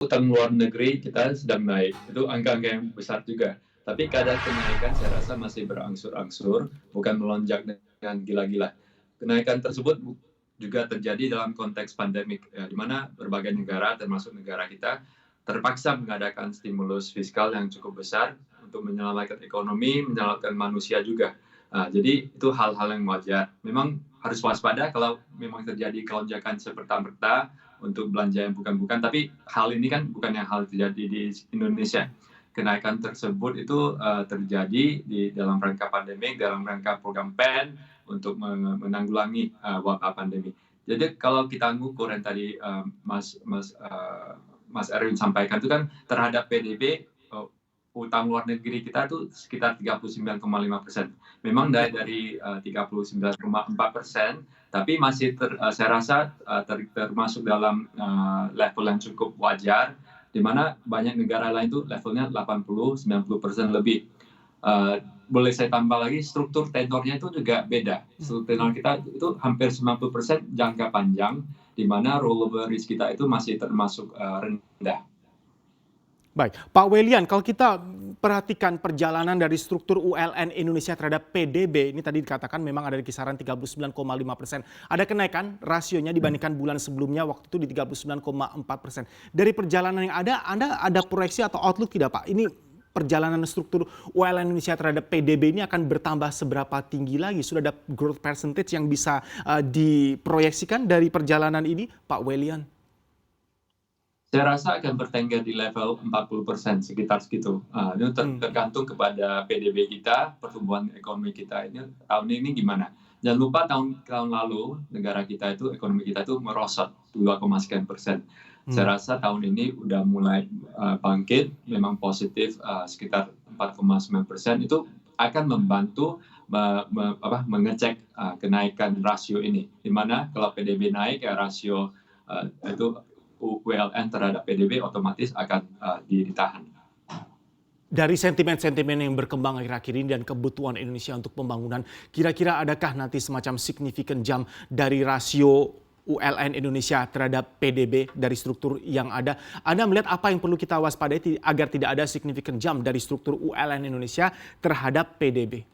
utang luar negeri kita sedang naik, itu angka-angka yang besar juga. Tapi kadar kenaikan saya rasa masih berangsur-angsur, bukan melonjak dengan gila-gila. Kenaikan tersebut juga terjadi dalam konteks pandemik, ya, di mana berbagai negara, termasuk negara kita, terpaksa mengadakan stimulus fiskal yang cukup besar untuk menyelamatkan ekonomi, menyelamatkan manusia juga. Jadi itu hal-hal yang wajar. Memang harus waspada kalau memang terjadi kelonjakan seperti-merta untuk belanja yang bukan-bukan, tapi hal ini kan bukan yang hal terjadi di Indonesia. Kenaikan tersebut itu terjadi di dalam rangka pandemi, dalam rangka program PEN untuk menanggulangi wabah pandemi. Jadi kalau kita ngukur yang tadi Mas Erwin sampaikan itu kan terhadap PDB, utang luar negeri kita itu sekitar 39,5%. Memang dari 39,4%, tapi masih saya rasa termasuk dalam level yang cukup wajar, di mana banyak negara lain itu levelnya 80-90% lebih. Boleh saya tambah lagi, struktur tenornya itu juga beda. Struktur tenor kita itu hampir 90% jangka panjang, di mana rollover risk kita itu masih termasuk rendah. Baik, Pak Welian, kalau kita perhatikan perjalanan dari struktur ULN Indonesia terhadap PDB, ini tadi dikatakan memang ada di kisaran 39,5%. Ada kenaikan rasionya dibandingkan bulan sebelumnya, waktu itu di 39,4%. Dari perjalanan yang ada, Anda ada proyeksi atau outlook tidak, Pak? Ini perjalanan struktur ULN Indonesia terhadap PDB ini akan bertambah seberapa tinggi lagi? Sudah ada growth percentage yang bisa diproyeksikan dari perjalanan ini, Pak Welian? Saya rasa akan bertengger di level 40%, sekitar segitu. Ini tergantung kepada PDB kita, pertumbuhan ekonomi kita ini tahun ini gimana. Jangan lupa tahun lalu negara kita itu, ekonomi kita itu merosot 2, sekian%. Saya rasa tahun ini udah mulai bangkit, memang positif sekitar 4,9%. Itu akan membantu mengecek kenaikan rasio ini. Di mana kalau PDB naik, ya rasio itu ULN terhadap PDB otomatis akan ditahan. Dari sentimen-sentimen yang berkembang akhir-akhir ini dan kebutuhan Indonesia untuk pembangunan, kira-kira adakah nanti semacam significant jump dari rasio ULN Indonesia terhadap PDB dari struktur yang ada? Anda melihat apa yang perlu kita waspadai agar tidak ada significant jump dari struktur ULN Indonesia terhadap PDB?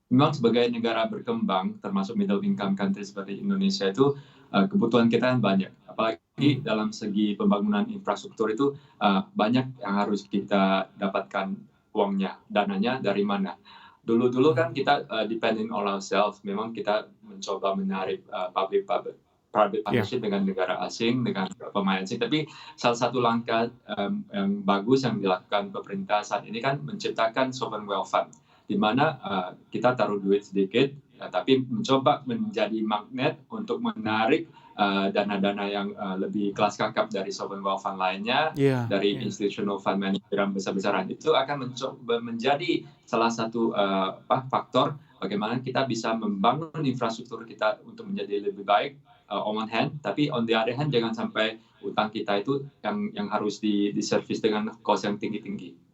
Memang sebagai negara berkembang, termasuk middle income country seperti Indonesia itu, kebutuhan kita kan banyak. Apalagi dalam segi pembangunan infrastruktur itu banyak yang harus kita dapatkan uangnya, dananya dari mana. Dulu kan kita depending on ourselves, memang kita mencoba menarik private partnership dengan negara asing, dengan pemain asing. Tapi salah satu langkah yang bagus yang dilakukan pemerintah saat ini kan menciptakan sovereign wealth fund, di mana kita taruh duit sedikit, tapi mencoba menjadi magnet untuk menarik dana-dana yang lebih kelas kakap dari sovereign wealth fund lainnya, dari institutional fund manager yang besar-besaran. Itu akan mencoba menjadi salah satu faktor bagaimana kita bisa membangun infrastruktur kita untuk menjadi lebih baik on one hand, tapi on the other hand jangan sampai utang kita itu yang harus diservis dengan cost yang tinggi-tinggi.